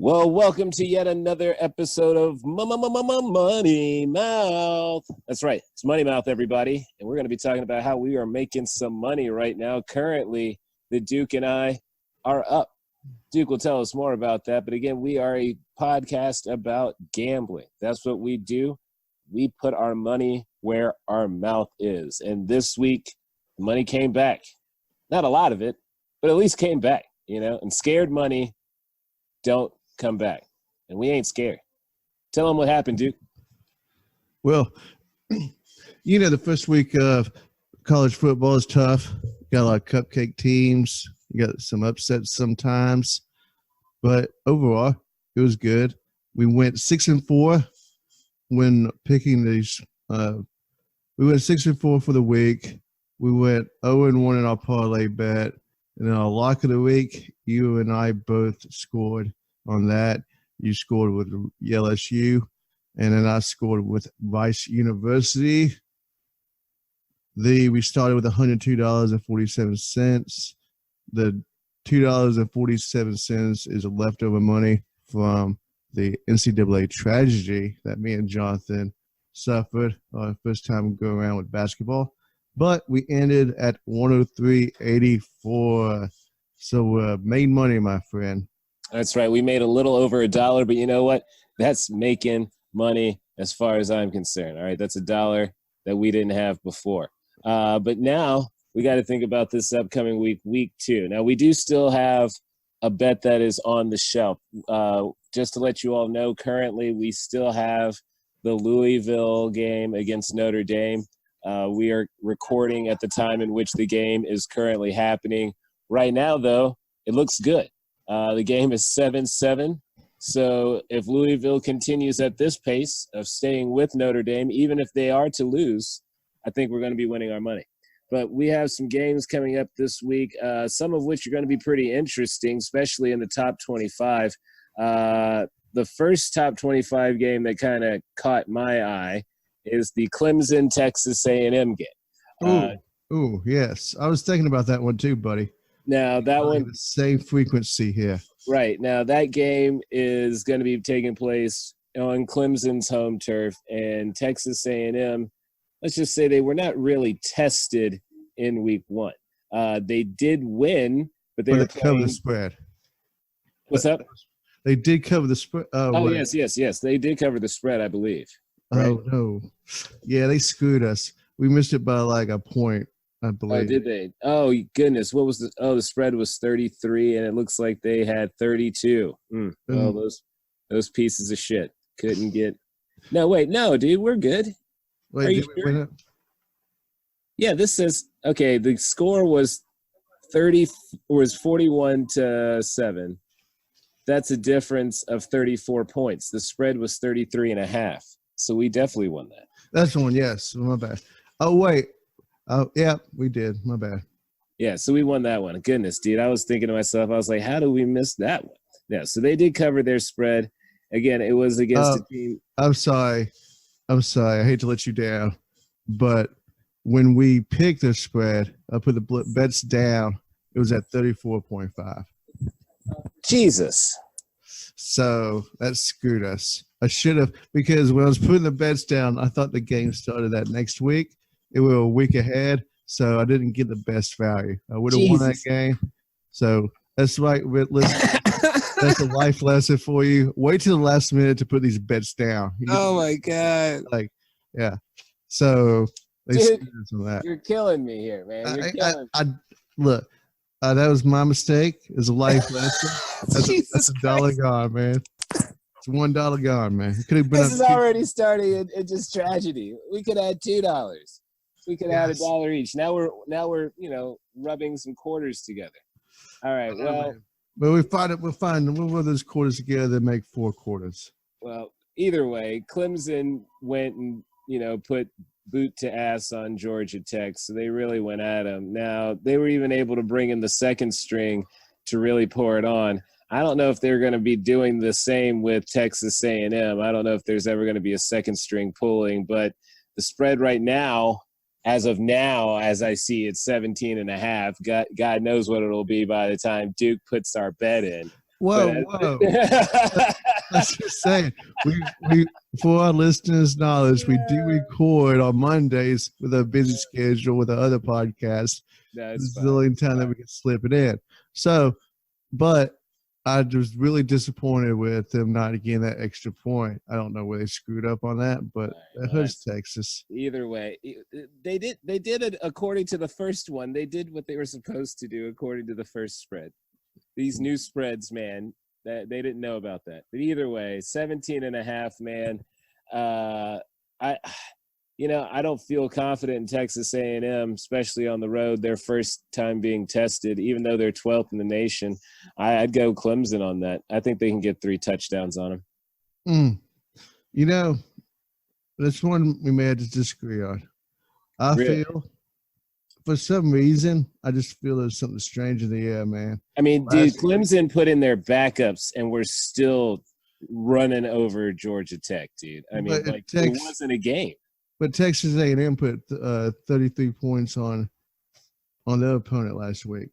Well, welcome to yet another episode of Money Mouth. That's right. It's Money Mouth, everybody. And we're going to be talking about how we are making some money right now. Currently, the Duke and I are up. Duke will tell us more about that. But again, we are a podcast about gambling. That's what we do. We put our money where our mouth is. And this week, the money came back. Not a lot of it, but at least came back, and scared money don't come back. And we ain't scared. Tell them what happened, Duke. Well, the first week of college football is tough. Got a lot of cupcake teams. You got some upsets sometimes. But overall, it was good. We went 6-4 when picking these. We went 6-4 for the week. We went 0-1 in our parlay bet. And then our lock of the week, you and I both scored on that. You scored with LSU, and then I scored with Rice University. We started with $102.47. The $2.47 is leftover money from the NCAA tragedy that me and Jonathan suffered our first time going around with basketball. But we ended at 103.84. So made money, my friend. That's right. We made a little over $1, but you know what? That's making money as far as I'm concerned. All right, that's $1 that we didn't have before. But now we got to think about this upcoming week 2. Now, we do still have a bet that is on the shelf. Just to let you all know, currently we still have the Louisville game against Notre Dame. We are recording at the time in which the game is currently happening. Right now, though, it looks good. The game is 7-7. So if Louisville continues at this pace of staying with Notre Dame, even if they are to lose, I think we're going to be winning our money. But we have some games coming up this week, some of which are going to be pretty interesting, especially in the top 25. The first top 25 game that kind of caught my eye is the Clemson-Texas A&M game. Yes. I was thinking about that one too, buddy. Now, that one – the same frequency here. Right. Now, that game is going to be taking place on Clemson's home turf, and Texas A&M, let's just say they were not really tested in week 1. They did win, but they covered the spread. What's up? They did cover the spread. Yes. They did cover the spread, I believe. Right? Oh, no. Yeah, they screwed us. We missed it by like a point, I believe. Oh, did they? Oh, goodness. What was the spread was 33, and it looks like they had 32. Oh, those pieces of shit couldn't get – No, wait. No, dude, we're good. Wait, Are you sure? Yeah, this says – okay, the score was 41-7. That's a difference of 34 points. The spread was 33.5. So we definitely won that. That's the one, yes. My bad. Oh, wait. Oh, yeah, we did. My bad. Yeah, so we won that one. Goodness, dude. I was thinking to myself, I was like, how do we miss that one? Yeah, so they did cover their spread. Again, it was against a team. I'm sorry. I hate to let you down. But when we picked the spread, I put the bets down. It was at 34.5. Jesus. So that screwed us. I should have, because when I was putting the bets down, I thought the game started that next week. It was a week ahead, so I didn't get the best value. I would have won that game. So that's right. Listen, that's a life lesson for you. Wait till the last minute to put these bets down. Oh, my God. Yeah. So they screwed us on that. You're killing me here, man. You're killing me. Look, that was my mistake. It's a life lesson. That's $1 gone, man. It's $1 gone, man. It could have been. This is already starting in just tragedy. We could add $2. We could add $1 each. Now we're rubbing some quarters together. All right. Well, but we'll rub those quarters together and make 4 quarters. Well, either way, Clemson went and put boot to ass on Georgia Tech, so they really went at them. Now they were even able to bring in the second string to really pour it on. I don't know if they're going to be doing the same with Texas A&M. I don't know if there's ever going to be a second string pulling, but the spread right now, as of now, as I see it, 17.5. God knows what it'll be by the time Duke puts our bet in. Whoa. Let's just say, we for our listeners' knowledge, we do record on Mondays with a busy schedule with our other podcast. This is the only time that we can slip it in. So, but I was really disappointed with them not getting that extra point. I don't know where they screwed up on that, but that hurts Texas. Either way, they did it according to the first one. They did what they were supposed to do according to the first spread. These new spreads, man, that they didn't know about that. But either way, 17.5, man. I don't feel confident in Texas A&M, especially on the road. Their first time being tested, even though they're 12th in the nation. I'd go Clemson on that. I think they can get 3 touchdowns on them. That's one we may have to disagree on. I feel, for some reason, I just feel there's something strange in the air, man. I mean, dude, Clemson put in their backups, and we're still running over Georgia Tech, dude. I mean, it wasn't a game. But Texas A&M put 33 points on their opponent last week.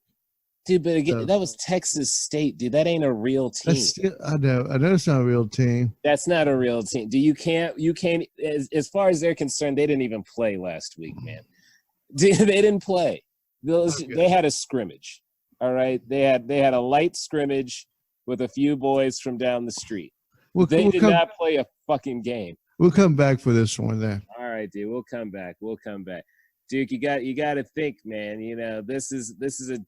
Dude, but again, that was Texas State, dude. That ain't a real team. I know it's not a real team. That's not a real team. You can't. As far as they're concerned, they didn't even play last week, man. They didn't play. They had a scrimmage. All right, they had a light scrimmage with a few boys from down the street. They did not play a fucking game. We'll come back for this one then. All right, dude. We'll come back. Duke, you got to think, man. This is a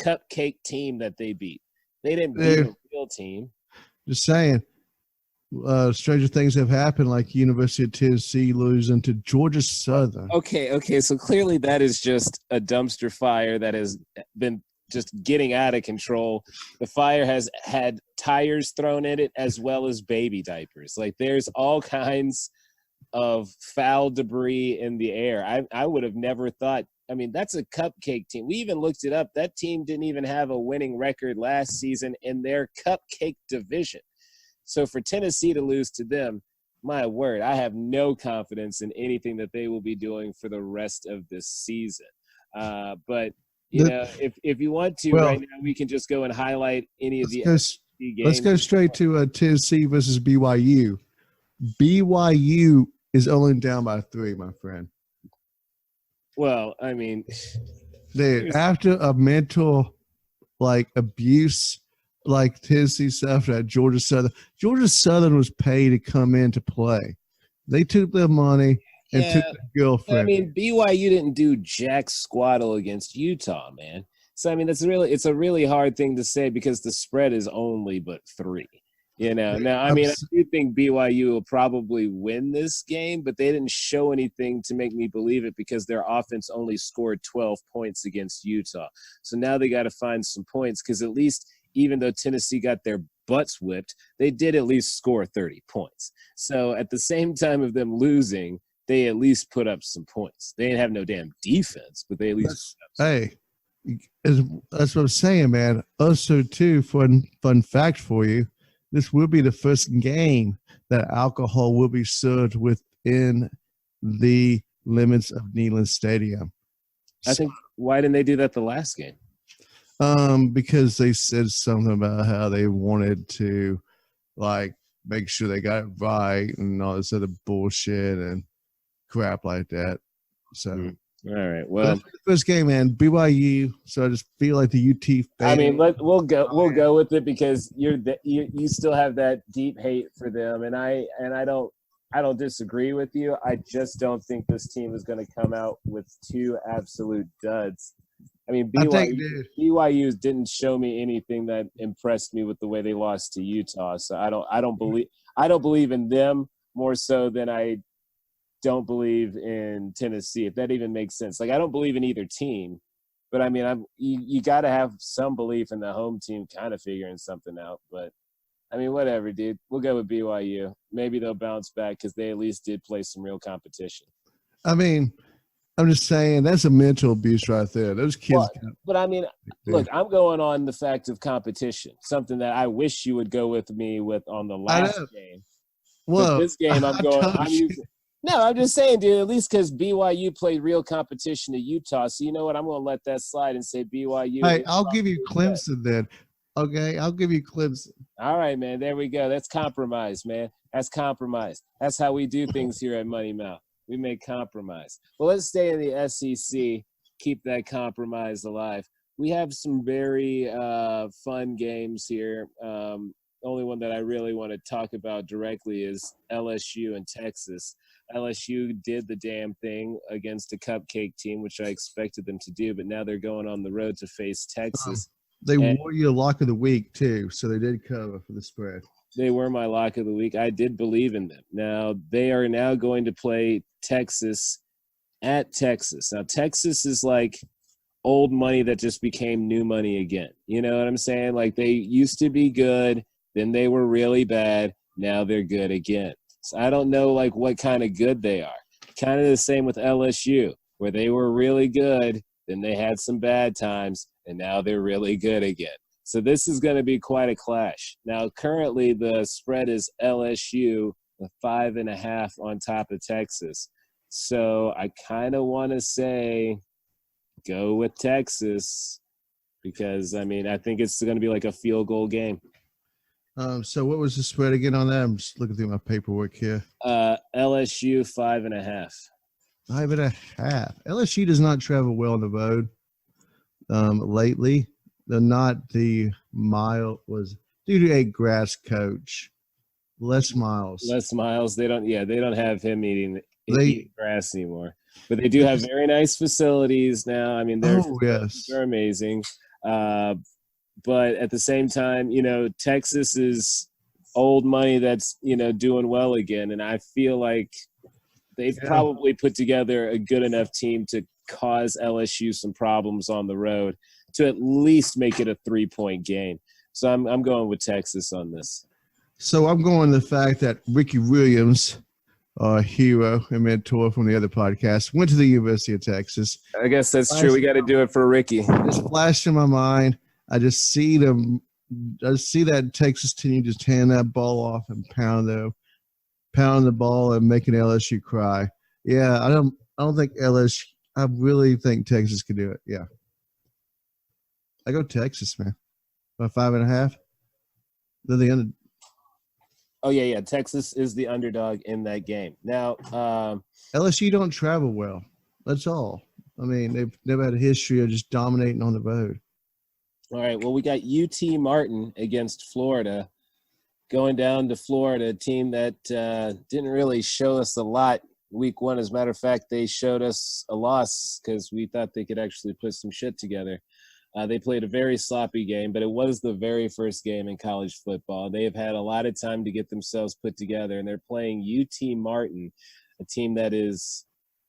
cupcake team that they beat. They didn't beat a real team. Just saying. Stranger things have happened, like University of Tennessee losing to Georgia Southern. Okay. So clearly that is just a dumpster fire that has been just getting out of control. The fire has had tires thrown in it as well as baby diapers. Like, there's all kinds of foul debris in the air. I would have never thought. I mean, that's a cupcake team. We even looked it up. That team didn't even have a winning record last season in their cupcake division. So for Tennessee to lose to them, my word, I have no confidence in anything that they will be doing for the rest of this season. But if you want to, right now, we can just go and highlight any of the games. Let's go straight to Tennessee versus BYU. BYU is only down by 3, my friend. Well, I mean, after a mental abuse. Like Tennessee suffered at Georgia Southern. Georgia Southern was paid to come in to play. They took their money and took their girlfriend. I mean, BYU didn't do jack squaddle against Utah, man. So I mean, it's a really hard thing to say because the spread is only but 3. Now I mean, I do think BYU will probably win this game, but they didn't show anything to make me believe it because their offense only scored 12 points against Utah. So now they got to find some points because at least, even though Tennessee got their butts whipped, they did at least score 30 points. So at the same time of them losing, they at least put up some points. They didn't have no damn defense, but they at least put up some. That's what I'm saying, man. Also, too, fun fact for you, this will be the first game that alcohol will be served within the limits of Neyland Stadium. I think, why didn't they do that the last game? Because they said something about how they wanted to, make sure they got it right and all this other bullshit and crap like that. So, all right. Well, first game, man, BYU. So I just feel like the UT fan. I mean, we'll go with it because you still have that deep hate for them, and I don't disagree with you. I just don't think this team is going to come out with 2 absolute duds. I mean, BYU didn't show me anything that impressed me with the way they lost to Utah. So I don't believe in them more so than I don't believe in Tennessee, if that even makes sense. I don't believe in either team, but I mean, you got to have some belief in the home team kind of figuring something out. But I mean, whatever, dude. We'll go with BYU. Maybe they'll bounce back because they at least did play some real competition. I mean, I'm just saying that's a mental abuse right there. Those kids. But I mean, look, I'm going on the fact of competition, something that I wish you would go with me with on the last game. Well, but this game, I'm just saying, dude, at least because BYU played real competition to Utah. So you know what? I'm going to let that slide and say BYU. Hey, I'll give you Clemson then. Okay, I'll give you Clemson. All right, man. There we go. That's compromise, man. That's compromise. That's how we do things here at Money Mouth. We make compromise. Well, let's stay in the SEC. Keep that compromise alive. We have some very fun games here. Only one that I really want to talk about directly is LSU and Texas. LSU did the damn thing against a cupcake team, which I expected them to do, but now they're going on the road to face Texas. They wore you a lock of the week, too, so they did cover for the spread. They were my lock of the week. I did believe in them. Now, they are now going to play Texas at Texas. Now, Texas is like old money that just became new money again. You know what I'm saying? Like, they used to be good, then they were really bad, now they're good again. So I don't know, like, what kind of good they are. Kind of the same with LSU, where they were really good, then they had some bad times, and now they're really good again. So this is going to be quite a clash. Now, currently the spread is LSU, the 5.5 on top of Texas. So I kind of want to say go with Texas because, I mean, I think it's going to be like a field goal game. So what was the spread again on that? I'm just looking through my paperwork here. LSU 5.5. 5.5. LSU does not travel well on the road lately. They're not the mile was due to a grass coach. Les Miles. They don't have him eating grass anymore. But they do have very nice facilities now. I mean, they're amazing. But at the same time, you know, Texas is old money that's, you know, doing well again. And I feel like they've probably put together a good enough team to cause LSU some problems on the road to at least make it a 3-point game. So I'm going with Texas on this. So I'm going the fact that Ricky Williams, our hero and mentor from the other podcast, went to the University of Texas. I guess that's true. We got to do it for Ricky. Just flashed in my mind. I just see that Texas team just hand that ball off and pound the ball and making LSU cry. Yeah, I don't think LSU. I really think Texas could do it. Yeah, I go Texas, man. By 5.5. They're the under. Oh yeah. Texas is the underdog in that game. Now LSU don't travel well. That's all. I mean, they've never had a history of just dominating on the road. All right, well, we got UT Martin against Florida. Going down to Florida, a team that didn't really show us a lot week one. As a matter of fact, they showed us a loss because we thought they could actually put some shit together. They played a very sloppy game, but it was the very first game in college football. They have had a lot of time to get themselves put together, and they're playing UT Martin, a team that is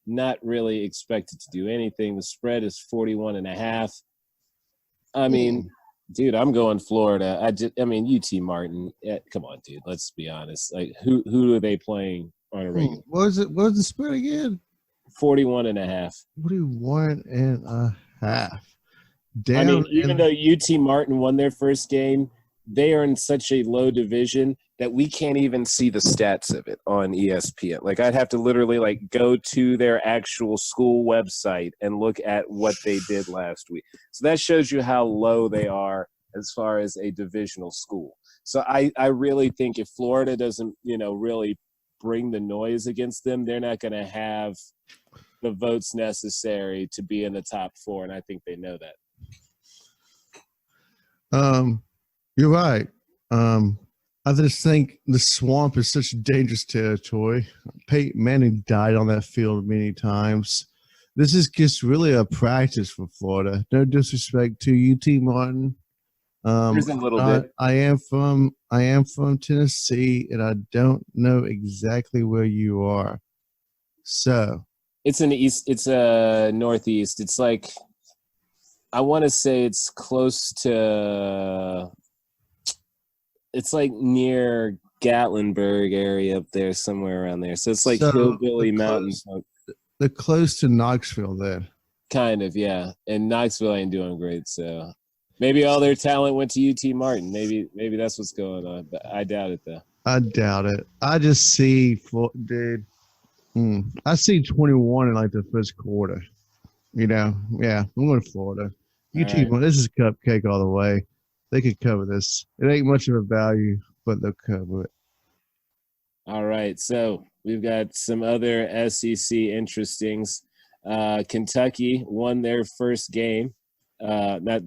not really expected to do anything. The spread is 41.5. I mean, dude, I'm going Florida. UT Martin. Yeah, come on, dude. Let's be honest. Like, who are they playing on a regular? What was the spread again? 41.5. 41.5. I mean, even though UT Martin won their first game, they are in such a low division that we can't even see the stats of it on ESPN. Like, I'd have to literally go to their actual school website and look at what they did last week. So that shows you how low they are as far as a divisional school. So I really think if Florida doesn't, really bring the noise against them, they're not going to have the votes necessary to be in the top 4, and I think they know that. You're right. I just think the swamp is such dangerous territory. Peyton Manning died on that field many times. This is just really a practice for Florida. No disrespect to UT Martin. There's a little bit. I am from Tennessee, and I don't know exactly where you are. So it's in the east. It's northeast. It's like, I want to say it's close to. It's like near Gatlinburg area up there, somewhere around there. So it's like Hillbilly Mountains. They're close to Knoxville then. Kind of, yeah. And Knoxville ain't doing great, so maybe all their talent went to UT Martin. Maybe that's what's going on, but I doubt it, though. I doubt it. I just see, I see 21 in the first quarter. Yeah, I'm going to Florida. UT, right. This is cupcake all the way. they could cover this. It ain't much of a value, but they'll cover it. All right, so we've got some other SEC interestings. Kentucky won their first game, not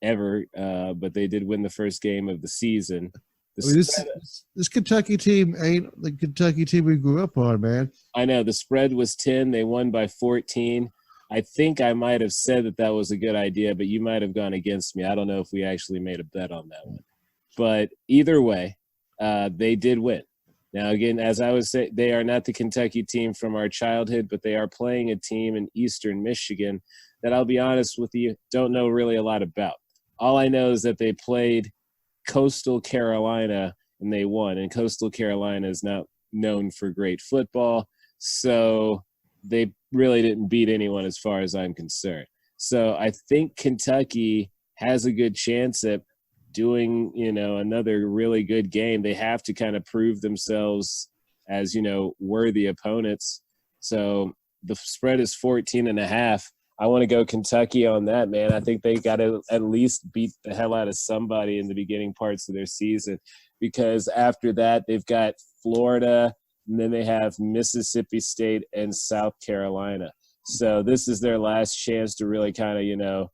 ever, but they did win the first game of the season. This Kentucky team ain't the Kentucky team we grew up on, man. I know the spread was 10. They won by 14. I think I might have said that was a good idea, but you might have gone against me. I don't know if we actually made a bet on that one. But either way, they did win. Now, again, as I was saying, they are not the Kentucky team from our childhood, but they are playing a team in Eastern Michigan that I'll be honest with you, don't know really a lot about. All I know is that they played Coastal Carolina and they won. And Coastal Carolina is not known for great football, so they really didn't beat anyone as far as I'm concerned. So I think Kentucky has a good chance at doing, another really good game. They have to kind of prove themselves as, worthy opponents. So the spread is 14.5. I want to go Kentucky on that, man. I think they got to at least beat the hell out of somebody in the beginning parts of their season, because after that they've got Florida, and then they have Mississippi State and South Carolina. So this is their last chance to really kind of,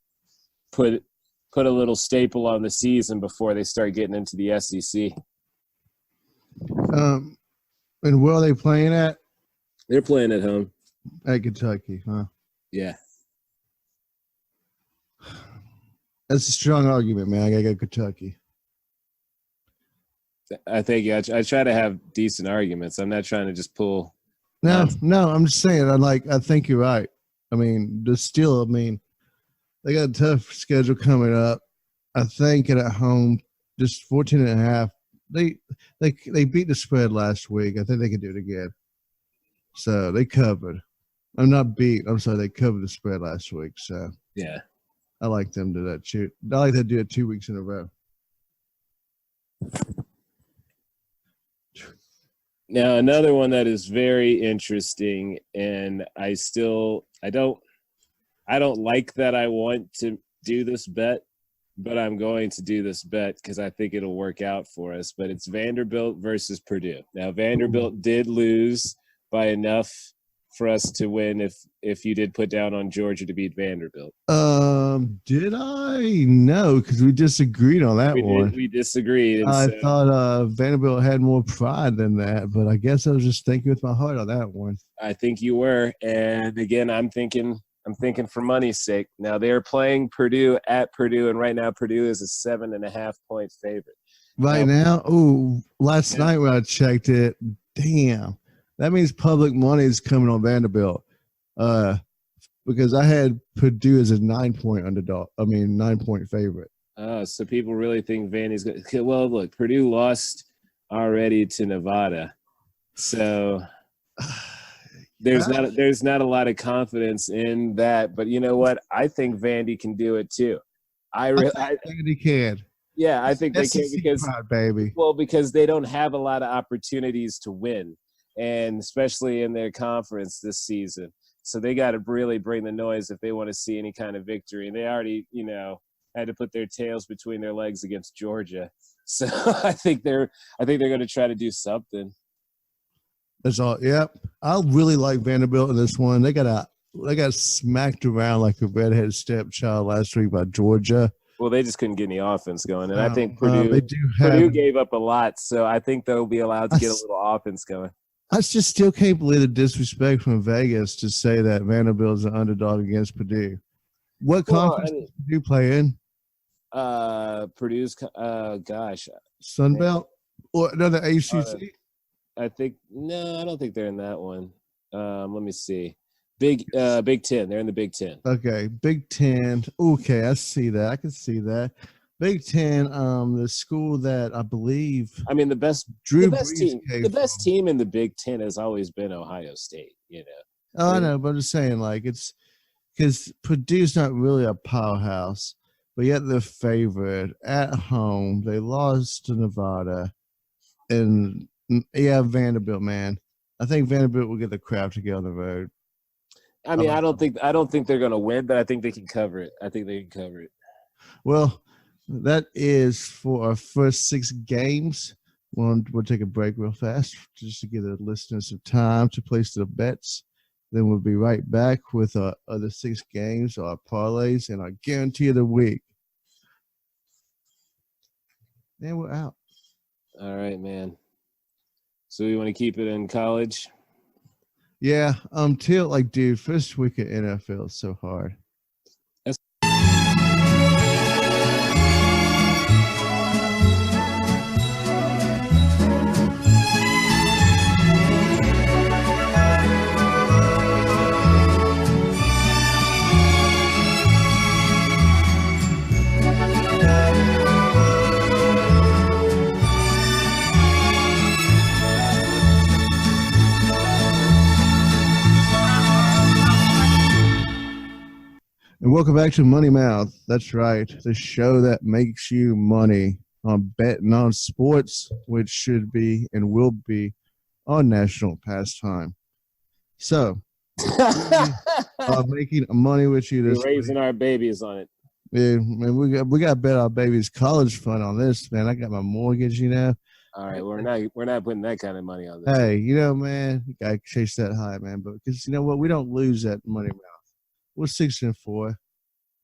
put a little staple on the season before they start getting into the SEC. And where are they playing at? They're playing at home. At Kentucky, huh? Yeah. That's a strong argument, man. I got to go Kentucky. I think I try to have decent arguments. I'm not trying to just pull. No, I'm just saying. I think you're right. I mean, they got a tough schedule coming up. I think at home, just 14.5. They beat the spread last week. I think they can do it again. So they covered. I'm not beat. I'm sorry. They covered the spread last week. So yeah, I like them to do that. Shoot, I like to do it 2 weeks in a row. Now another one that is very interesting, and I don't like that I want to do this bet, but I'm going to do this bet because I think it'll work out for us. But it's Vanderbilt versus Purdue. Now, Vanderbilt did lose by enough for us to win if you did put down on Georgia to beat Vanderbilt. Did I? No, because we disagreed on that one. We disagreed. I thought Vanderbilt had more pride than that, but I guess I was just thinking with my heart on that one. I think you were. And again, I'm thinking for money's sake. Now they're playing Purdue at Purdue, and right now Purdue is a 7.5-point favorite. Right now? Oh, last night when I checked it, damn. That means public money is coming on Vanderbilt. Because I had Purdue as a 9-point underdog. 9-point favorite. Oh, so people really think Vandy's good. Well, look, Purdue lost already to Nevada. So there's not a lot of confidence in that, but you know what? I think Vandy can do it too. I think Vandy can. Yeah, I think they can because baby. Well, because they don't have a lot of opportunities to win, and especially in their conference this season. So they got to really bring the noise if they want to see any kind of victory. And they already, had to put their tails between their legs against Georgia. So I think they're going to try to do something. That's all. Yep. I really like Vanderbilt in this one. They got smacked around like a redheaded stepchild last week by Georgia. Well, they just couldn't get any offense going, and I think Purdue gave up a lot. So I think they'll be allowed to get a little offense going. I just still can't believe the disrespect from Vegas to say that Vanderbilt is an underdog against Purdue. What conference does Purdue play in? Purdue's, Sun Belt? Or no, the ACC? I don't think they're in that one. Let me see. Big Ten. They're in the Big Ten. Okay, Big Ten. Okay, I see that. I can see that. Big Ten, the school that I believe. I mean, the best team in the Big Ten has always been Ohio State. Oh, I know, but I'm just saying, it's because Purdue's not really a powerhouse, but yet they're favored at home. They lost to Nevada, and Vanderbilt, man. I think Vanderbilt will get the crap together on the road. I mean, I don't think they're going to win, but I think they can cover it. Well, That is for our first 6 games. We'll take a break real fast just to give the listeners some time to place their bets. Then we'll be right back with our other 6 games, our parlays, and our guarantee of the week. And we're out. All right, man. So we want to keep it in college? Yeah, dude, first week of NFL is so hard. And welcome back to Money Mouth. That's right, the show that makes you money on betting on sports, which should be and will be our national pastime. So, making money with you this We're raising our babies on it. Yeah, man, we got to bet our baby's college fund on this, man. I got my mortgage, you know. All right, we're not putting that kind of money on this. Hey, you know, man, you got to chase that high, man. But because you know what, we don't lose that Money Mouth. We're 6-4.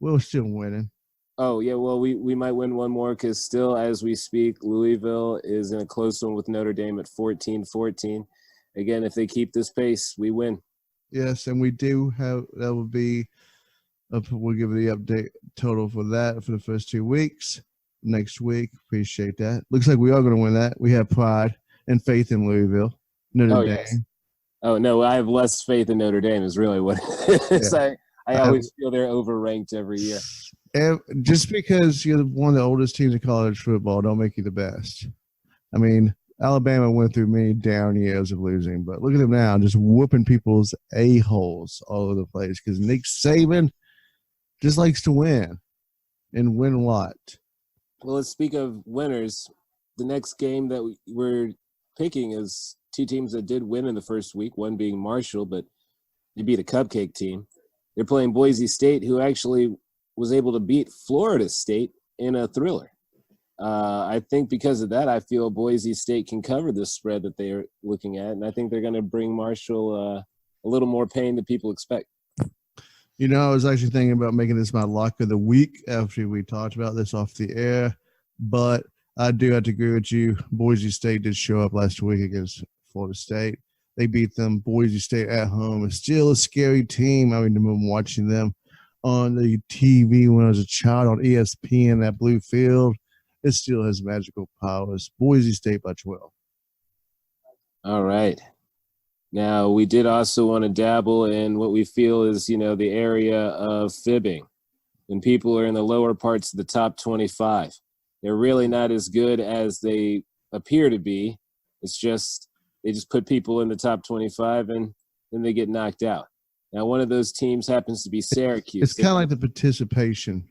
We're still winning. Oh, yeah, well, we might win one more because still, as we speak, Louisville is in a close one with Notre Dame at 14-14. Again, if they keep this pace, we win. Yes, and we do have – that will be we'll give you the update total for that for the first 2 weeks. Next week, appreciate that. Looks like we are going to win that. We have pride and faith in Louisville. Notre Dame. Yes. Oh, no, I have less faith in Notre Dame is really what it is. Yeah. I always feel they're overranked every year. And just because you're one of the oldest teams in college football don't make you the best. I mean, Alabama went through many down years of losing, but look at them now, just whooping people's a-holes all over the place because Nick Saban just likes to win and win a lot. Well, let's speak of winners. The next game that we're picking is 2 teams that did win in the first week, one being Marshall, but they beat a cupcake team. They're playing Boise State, who actually was able to beat Florida State in a thriller. I think because of that, I feel Boise State can cover the spread that they're looking at, and I think they're going to bring Marshall a little more pain than people expect. You know, I was actually thinking about making this my lock of the week after we talked about this off the air, but I do have to agree with you. Boise State did show up last week against Florida State. They beat them. Boise State at home is still a scary team. I remember watching them on the TV when I was a child on ESPN, that blue field. It still has magical powers. Boise State by 12. All right. Now, we did also want to dabble in what we feel is, you know, the area of fibbing. When people are in the lower parts of the top 25. They're really not as good as they appear to be. It's just they just put people in the top 25 and then they get knocked out. Now, one of those teams happens to be Syracuse. It's kind of like the participation.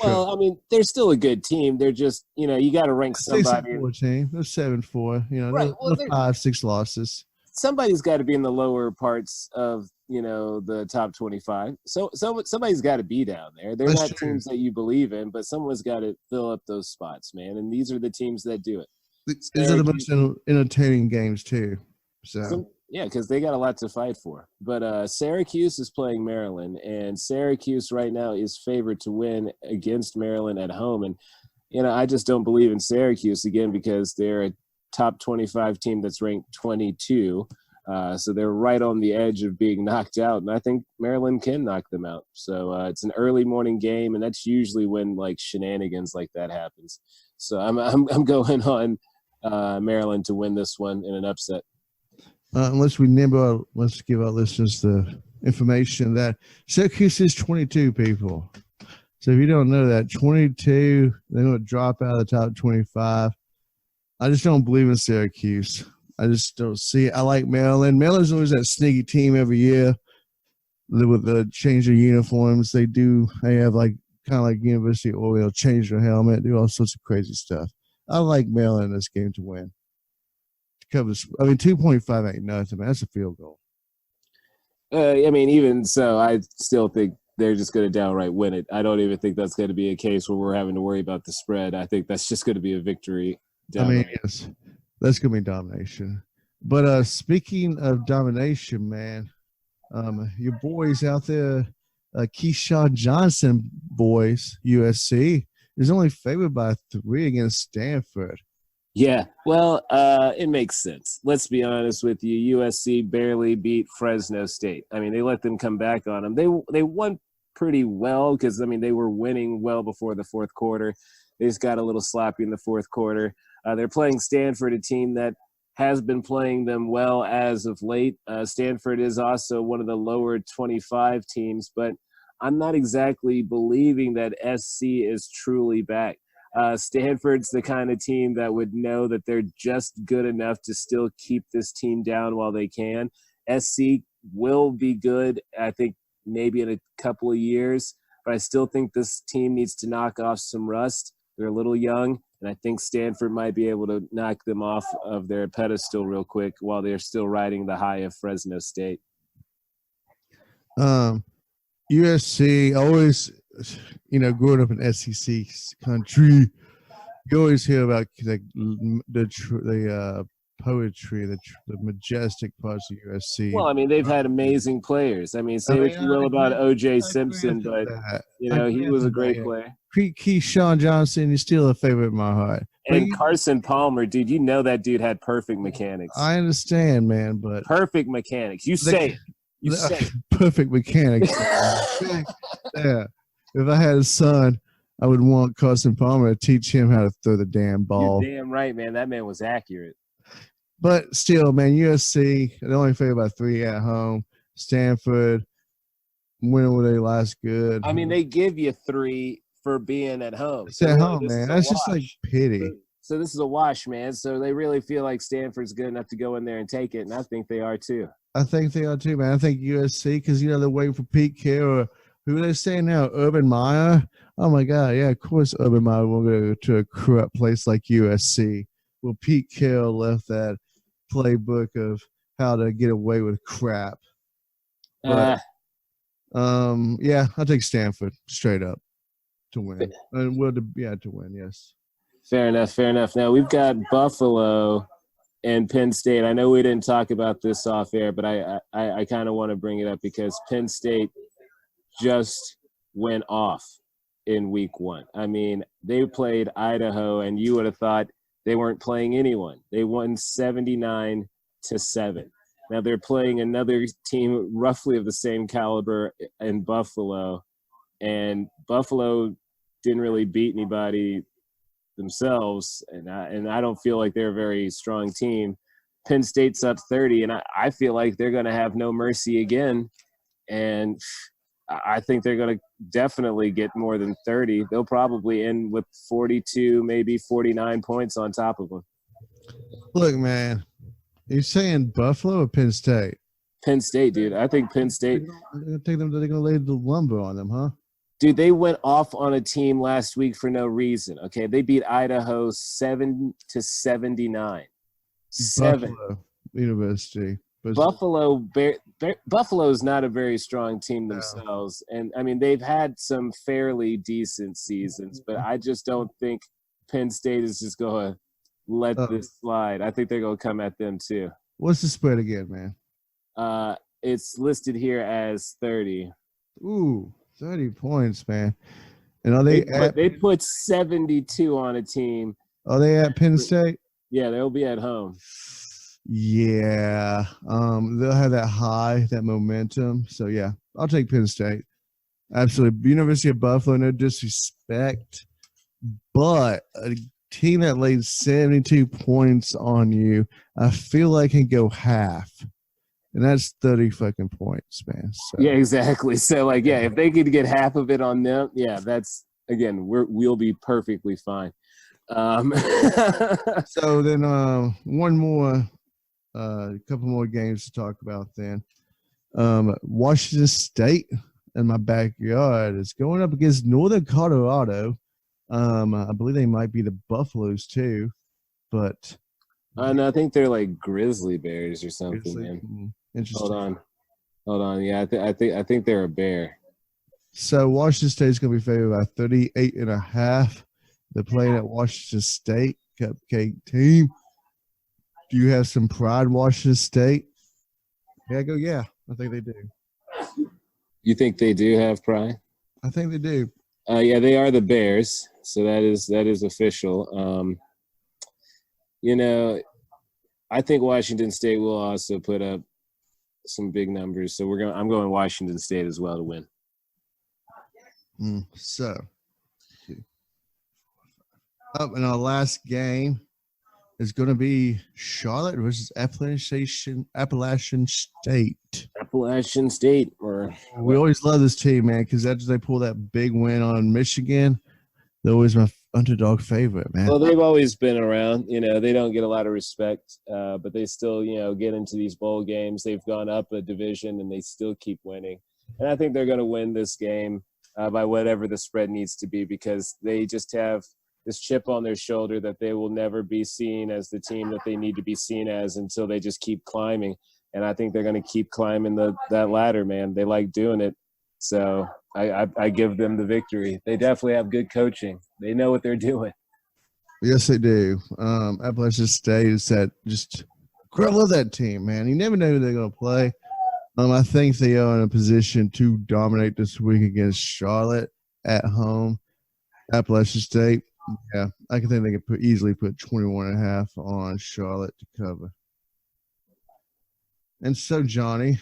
Well, I mean, they're still a good team. They're just, you know, you got to rank somebody. They're 6-4 team. They're 7-4. You know, right. Well, 5-6 losses. Somebody's got to be in the lower parts of, you know, the top 25. So somebody's got to be down there. They're not teams that you believe in, but someone's got to fill up those spots, man. And these are the teams that do it. These are the most entertaining games too. So yeah, because they got a lot to fight for. But Syracuse is playing Maryland, and Syracuse right now is favored to win against Maryland at home. And, you know, I just don't believe in Syracuse, again, because they're a top 25 team that's ranked 22. So they're right on the edge of being knocked out, and I think Maryland can knock them out. So it's an early morning game, and that's usually when, like, shenanigans like that happens. So I'm going on Maryland to win this one in an upset. Let's give our listeners the information that Syracuse is 22 people. So if you don't know that, 22, they're going to drop out of the top 25. I just don't believe in Syracuse. I just don't see it. I like Maryland. Maryland's always that sneaky team every year with the change their uniforms. They have like kind of like University of Oregon, change their helmet, do all sorts of crazy stuff. I like Maryland in this game to win. I mean, 2.5 ain't nothing, man. That's a field goal. I mean, even so, I still think they're just going to downright win it. I don't even think that's going to be a case where we're having to worry about the spread. I think that's just going to be a victory. Downright. I mean, yes, that's going to be domination. But speaking of domination, man, your boys out there, Keyshawn Johnson boys, USC, is only favored by 3 against Stanford. Yeah, well, it makes sense. Let's be honest with you. USC barely beat Fresno State. I mean, they let them come back on them. They won pretty well because, I mean, they were winning well before the fourth quarter. They just got a little sloppy in the fourth quarter. They're playing Stanford, a team that has been playing them well as of late. Stanford is also one of the lower 25 teams, but I'm not exactly believing that SC is truly back. Stanford's the kind of team that would know that they're just good enough to still keep this team down while they can. SC will be good, I think, maybe in a couple of years, but I still think this team needs to knock off some rust. They're a little young, and I think Stanford might be able to knock them off of their pedestal real quick while they're still riding the high of Fresno State. USC always, growing up in SEC country, you always hear about the poetry, the majestic parts of USC. Well, I mean, they've had amazing players. I mean, say what you will about O.J. Simpson, but, he was a great player. Keyshawn Johnson is still a favorite in my heart. And Carson Palmer, dude, that dude had perfect mechanics. I understand, man, but perfect mechanics. You say it. You say it. Perfect mechanics. Yeah. If I had a son, I would want Carson Palmer to teach him how to throw the damn ball. You're damn right, man. That man was accurate. But still, man, USC, they only favored by 3 at home. Stanford, when will they last good? I mean, they give you 3 for being at home. It's at home, man. That's just like pity. So this is a wash, man. So they really feel like Stanford's good enough to go in there and take it, and I think they are too. I think they are too, man. I think USC, because, they're waiting for Pete Carroll, or who are they saying now? Urban Meyer? Oh, my God. Yeah, of course Urban Meyer will go to a corrupt place like USC. Well, Pete Carroll left that playbook of how to get away with crap. But, yeah, I'll take Stanford straight up to win. To win, yes. Fair enough. Now, we've got Buffalo and Penn State. I know we didn't talk about this off air, but I kind of want to bring it up because Penn State just went off in week 1. I mean, they played Idaho, and you would have thought they weren't playing anyone. They won 79-7. Now they're playing another team roughly of the same caliber in Buffalo, and Buffalo didn't really beat anybody themselves, and I don't feel like they're a very strong team. Penn State's up 30, and I feel like they're going to have no mercy again, and I think they're going to definitely get more than 30. They'll probably end with 42, maybe 49 points on top of them. Look, man, are you saying Buffalo or Penn State? Penn State, dude. I think Penn State. They're going to lay the lumber on them, huh? Dude, they went off on a team last week for no reason. Okay, they beat Idaho 7-79. Buffalo University. Buffalo is not a very strong team themselves, and I mean they've had some fairly decent seasons, but I just don't think Penn State is just going to let this slide. I think they're going to come at them too. What's the spread again, man? It's listed here as 30. Ooh. 30 points, man. And are they put 72 on a team. Are they at Penn State? Yeah, they'll be at home. Yeah. They'll have that momentum. So yeah, I'll take Penn State. Absolutely. University of Buffalo, no disrespect. But a team that laid 72 points on you, I feel like can go half. And that's 30 fucking points, man. So. Yeah, exactly. So, if they could get half of it on them, that's, again, we'll be perfectly fine. So then one more, a couple more games to talk about then. Washington State in my backyard is going up against Northern Colorado. I believe they might be the Buffaloes too, but no, I think they're like grizzly bears or something, man. Interesting. Hold on. Yeah, I think they're a bear. So Washington State is going to be favored by 38.5. They're playing at Washington State, cupcake team. Do you have some pride, Washington State? Yeah, I go, yeah. I think they do. You think they do have pride? I think they do. Yeah, they are the Bears, so that is official. I think Washington State will also put up some big numbers. So I'm going Washington State as well to win. So, up in our last game is going to be Charlotte versus Appalachian State. Appalachian State. We always love this team, man, because after they pull that big win on Michigan, they're always my underdog favorite, man. Well, they've always been around. They don't get a lot of respect, but they still, get into these bowl games. They've gone up a division, and they still keep winning. And I think they're going to win this game by whatever the spread needs to be, because they just have this chip on their shoulder that they will never be seen as the team that they need to be seen as until they just keep climbing. And I think they're going to keep climbing that ladder, man. They like doing it. So I give them the victory. They definitely have good coaching. They know what they're doing. Yes, they do. Appalachian State is I love that team, man. You never know who they're going to play. I think they are in a position to dominate this week against Charlotte at home. Appalachian State, yeah, I can think they could easily put 21.5 on Charlotte to cover. And so, Johnny,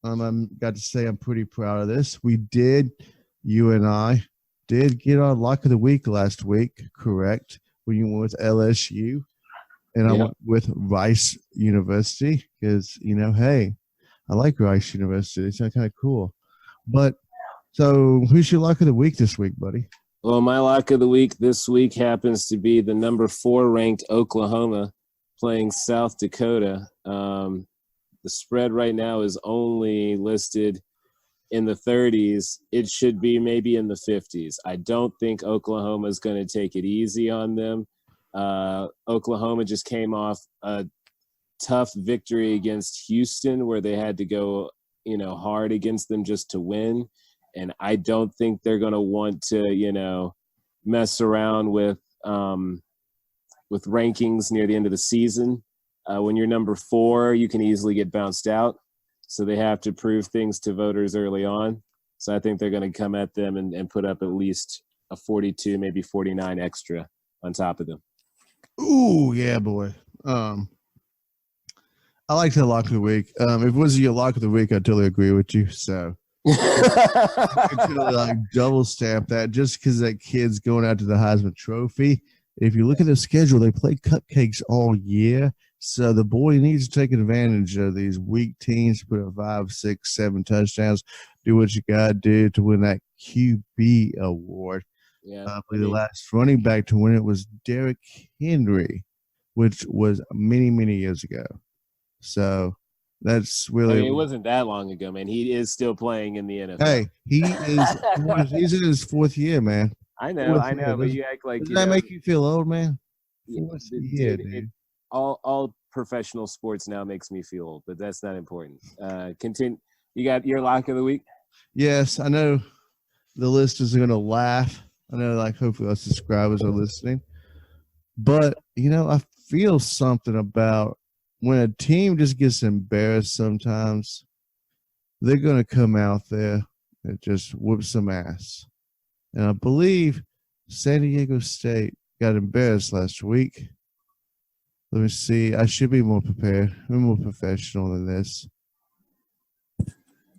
I'm got to say I'm pretty proud of this. You and I did get our lock of the week last week, correct? When you went with LSU, and I went with Rice University because, hey, I like Rice University. It's kind of cool. But so who's your lock of the week this week, buddy? Well, my lock of the week this week happens to be the number 4 ranked Oklahoma playing South Dakota. The spread right now is only listed in the 30s. It should be maybe in the 50s. I don't think Oklahoma is going to take it easy on them. Oklahoma just came off a tough victory against Houston where they had to go, hard against them just to win. And I don't think they're going to want to, mess around with rankings near the end of the season. When you're number 4, you can easily get bounced out. So they have to prove things to voters early on. So I think they're going to come at them and put up at least a 42, maybe 49 extra on top of them. Ooh, yeah, boy. I like the lock of the week. If it was your lock of the week, I totally agree with you. So I could double stamp that just because that kid's going out to the Heisman Trophy. If you look at the schedule, they play cupcakes all year. So the boy needs to take advantage of these weak teams, put up 5, 6, 7 touchdowns, do what you got to do to win that QB award. Yeah, I believe the last running back to win it was Derrick Henry, which was many, many years ago. So that's really. It wasn't that long ago, man. He is still playing in the NFL. Hey, he's in his 4th year, man. I know, but you act like. Does that make you feel old, man? Dude. All professional sports now makes me feel old, but that's not important. Continue. You got your lock of the week? Yes, I know the listeners are going to laugh. I know, hopefully our subscribers are listening. But, I feel something about when a team just gets embarrassed sometimes, they're going to come out there and just whoop some ass. And I believe San Diego State got embarrassed last week. Let me see. I should be more prepared. I'm more professional than this.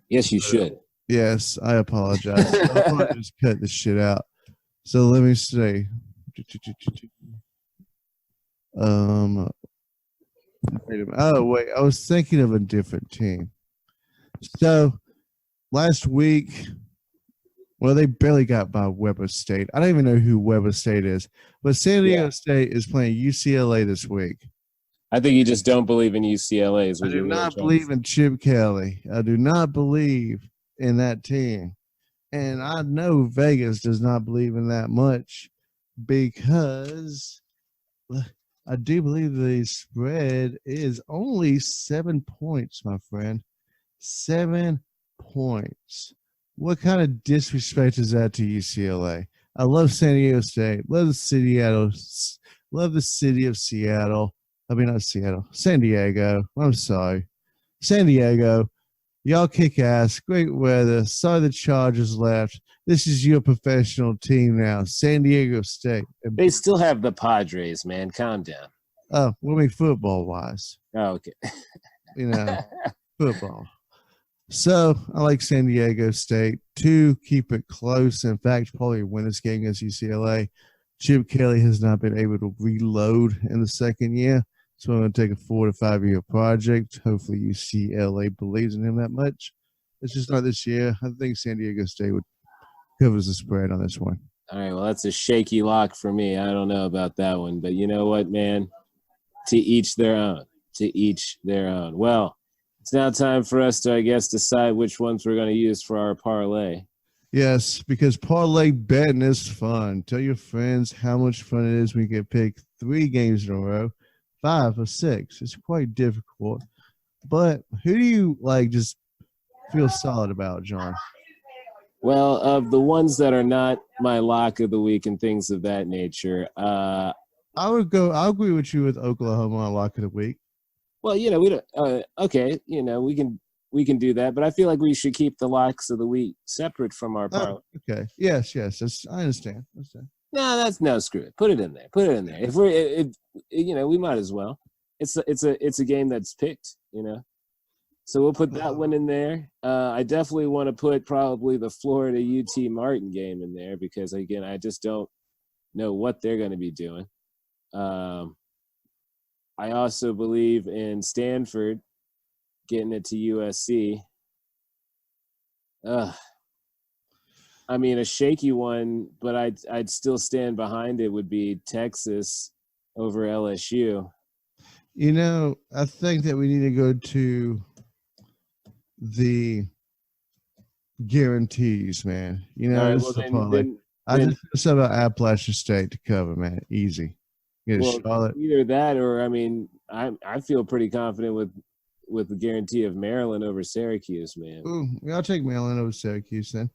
Yes, you should. Yes, I apologize. I'll probably just cut this shit out. So let me see. Wait a minute. Oh, wait. I was thinking of a different team. So last week, they barely got by Weber State. I don't even know who Weber State is. But San Diego State is playing UCLA this week. I think you just don't believe in UCLA. I do not believe in Chip Kelly. I do not believe in that team. And I know Vegas does not believe in that much because I do believe the spread is only 7 points, my friend. 7 points. what kind of disrespect is that to UCLA? I love San Diego State. Love the city of Seattle. I mean, not Seattle. San Diego. I'm sorry. San Diego. Y'all kick ass. Great weather. Sorry the Chargers left. This is your professional team now. San Diego State. They still have the Padres, man. Calm down. Oh, well, I mean, football-wise. Oh, okay. Football. So I like San Diego State to keep it close. In fact, probably win this game against UCLA. Chip Kelly has not been able to reload in the second year. So I'm going to take a 4 to 5 year project. Hopefully UCLA believes in him that much. It's just not this year. I think San Diego State would covers the spread on this one. All right, well, that's a shaky lock for me. I don't know about that one. But you know what, man? To each their own. To each their own. Well, it's now time for us to, I guess, decide which ones we're going to use for our parlay. Yes, because parlay betting is fun. Tell your friends how much fun it is when you get picked 3 games in a row, 5 or 6. It's quite difficult. But who do you just feel solid about, John? Well, of the ones that are not my lock of the week and things of that nature, I'll agree with you with Oklahoma on lock of the week. Well, we don't. Okay, we can do that, but I feel like we should keep the locks of the week separate from our parlay. Okay. Yes. I understand. No, screw it. Put it in there. If we might as well. It's a game that's picked. So we'll put that one in there. I definitely want to put probably the Florida UT Martin game in there because, again, I just don't know what they're going to be doing. I also believe in Stanford getting it to USC. I mean, a shaky one, but I'd still stand behind it would be Texas over LSU. I think that we need to go to the guarantees, man. Right, I just said about Appalachian State to cover, man. Easy. Charlotte. Either that or, I feel pretty confident with the guarantee of Maryland over Syracuse, man. Ooh, I'll take Maryland over Syracuse then.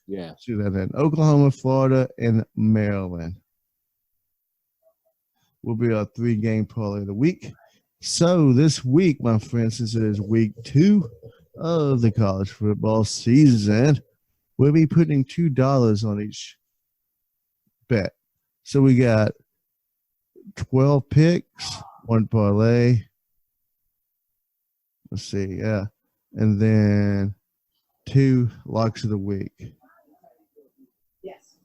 Yeah. Let's do that then. Oklahoma, Florida, and Maryland will be our 3-game parlay of the week. So this week, my friends, since it is week 2 of the college football season, we'll be putting $2 on each bet. So we got 12 picks, 1 parlay. Let's see, yeah. And then 2 locks of the week. Yes.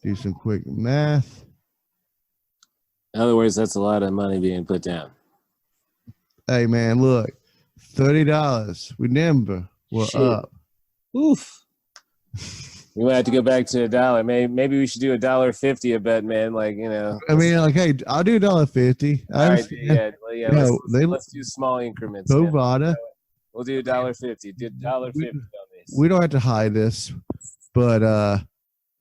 Do some quick math. In other words, that's a lot of money being put down. Hey, man, look. $30. Remember, we're up. Oof. We might have to go back to $1. Maybe we should do $1.50 a bet, man. Hey, I'll do $1.50. All right, let's do small increments. Bovada. We'll do $1.50. Do $1.50 on this. We don't have to hide this, but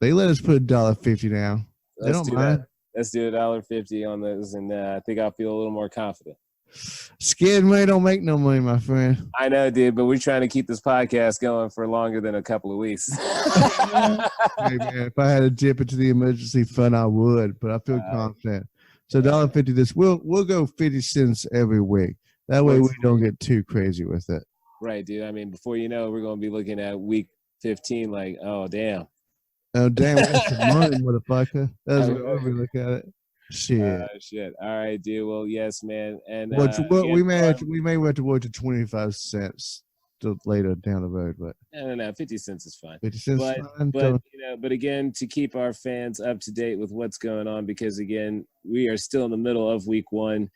they let us put $1.50 down. They don't mind. Let's do $1.50 on this, and I think I'll feel a little more confident. Scared money don't make no money, my friend. I know, dude, but we're trying to keep this podcast going for longer than a couple of weeks. Hey, man, if I had to dip into the emergency fund, I would, but I feel confident. So $1.50 this. We'll go 50 cents every week. That way we don't get too crazy with it. Right, dude. Before you know, we're going to be looking at week 15 like, oh, damn. Oh, damn. That's the money, motherfucker. That's what we look at it. Shit. All right, dude. Well, yes, man. And we may have to wait to 25 cents later down the road, but no, 50 cents is fine. 50 cents is fine. But again, to keep our fans up to date with what's going on, because again, we are still in the middle of week 1.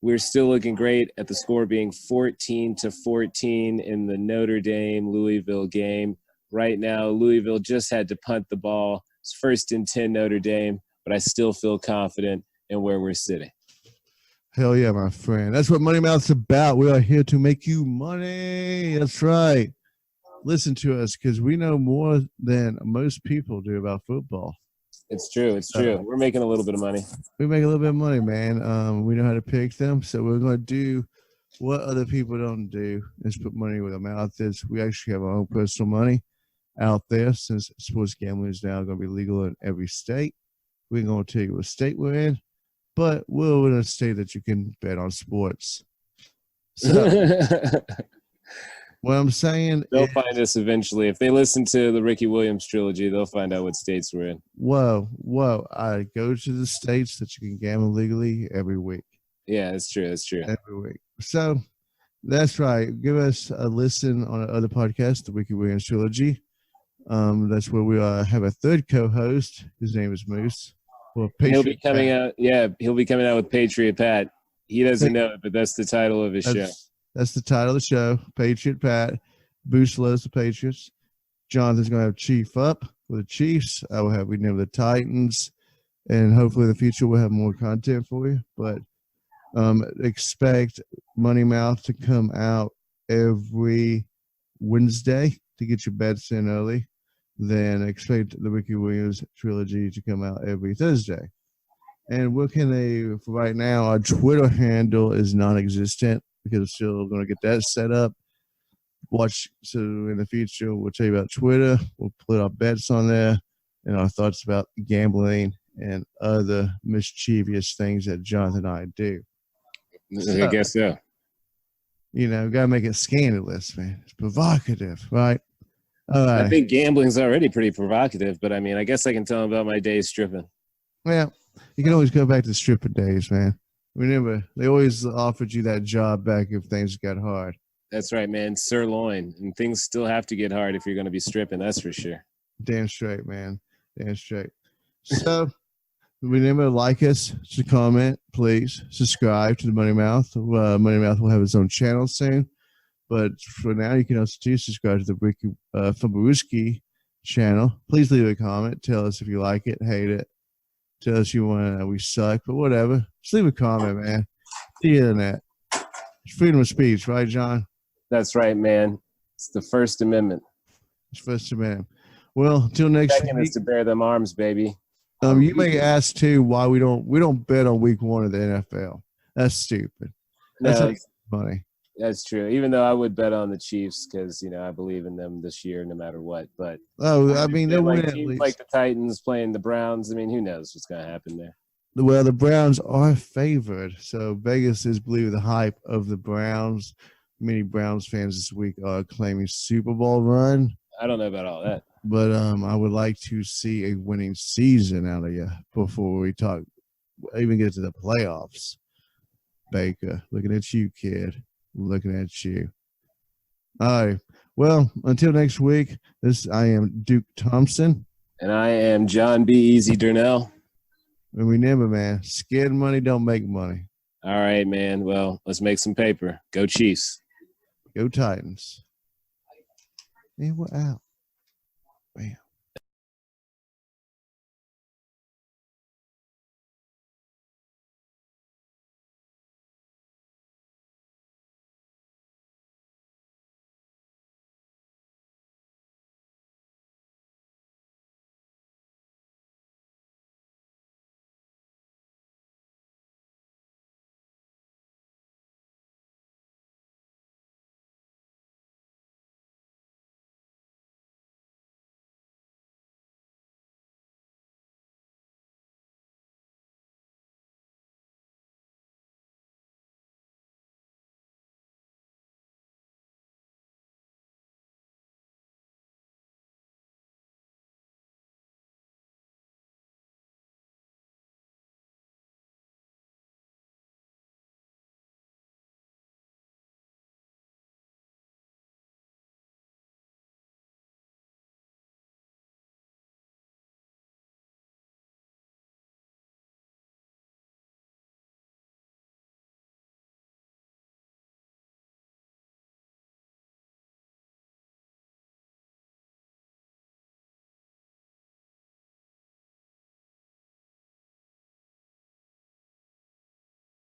We're still looking great at the score being 14-14 in the Notre Dame Louisville game. Right now, Louisville just had to punt the ball. It's 1st and 10 Notre Dame, but I still feel confident in where we're sitting. Hell yeah, my friend. That's what Money Mouth's about. We are here to make you money. That's right. Listen to us because we know more than most people do about football. It's true. We're making a little bit of money. We make a little bit of money, man. We know how to pick them, so we're going to do what other people don't do is put money where their mouth is. We actually have our own personal money out there since sports gambling is now going to be legal in every state. We're going to tell you what state we're in, but we're in a state that you can bet on sports. So what I'm saying They'll is, find us eventually. If they listen to the Ricky Williams trilogy, they'll find out what states we're in. whoa, I go to the states that you can gamble legally every week. Yeah, that's true. That's true. Every week. So that's right. Give us a listen on our other podcast, the Ricky Williams trilogy. That's where we have a third co-host. His name is Moose. Well, He'll be coming out. Yeah, he'll be coming out with Patriot Pat. He doesn't know it, but that's the title of his show. That's the title of the show. Patriot Pat. Boost loves the Patriots. Jonathan's going to have Chief up with the Chiefs. I will have We Name the Titans. And hopefully in the future we'll have more content for you. But expect Money Mouth to come out every Wednesday to get your bets in early. Then expect the Ricky Williams trilogy to come out every Thursday. And what can they, for right now, our Twitter handle is non-existent because we're still going to get that set up. Watch, so in the future, we'll tell you about Twitter. We'll put our bets on there and our thoughts about gambling and other mischievous things that Jonathan and I do. I guess so. You know, got to make it scandalous, man. It's provocative, right? All right. I think gambling's already pretty provocative, but I mean, I guess I can tell them about my days stripping. Well, you can always go back to stripper days, man. Remember, they always offered you that job back if things got hard. That's right, man. Sirloin. And things still have to get hard if you're going to be stripping, that's for sure. Damn straight, man. Damn straight. So, remember, like us, to comment, please. Subscribe to the Money Mouth. Money Mouth will have its own channel soon. But for now, you can also subscribe to the Ricky Fumbaruski channel. Please leave a comment. Tell us if you like it, hate it. Tell us you want we suck, but whatever. Just leave a comment, man. The internet. It's freedom of speech, right, John? That's right, man. It's the First Amendment. It's First Amendment. Well, until next Second week. is to bear them arms, baby. You may ask too why we don't bet on week 1 of the NFL. That's stupid. That's No, like money. that's true. Even though I would bet on the Chiefs because I believe in them this year, no matter what. But I mean, they win like at teams least. like the Titans playing the Browns. I mean, who knows what's going to happen there? Well, the Browns are favored, so Vegas is believing the hype of the Browns. Many Browns fans this week are claiming Super Bowl run. I don't know about all that. But I would like to see a winning season out of you before we even get to the playoffs. Baker, looking at you, kid. Looking at you. All right. Well, until next week, I am Duke Thompson. And I am John B. Eazy Durnell. And remember, man, scared money don't make money. All right, man. Well, let's make some paper. Go Chiefs. Go Titans. And we're out. Bam.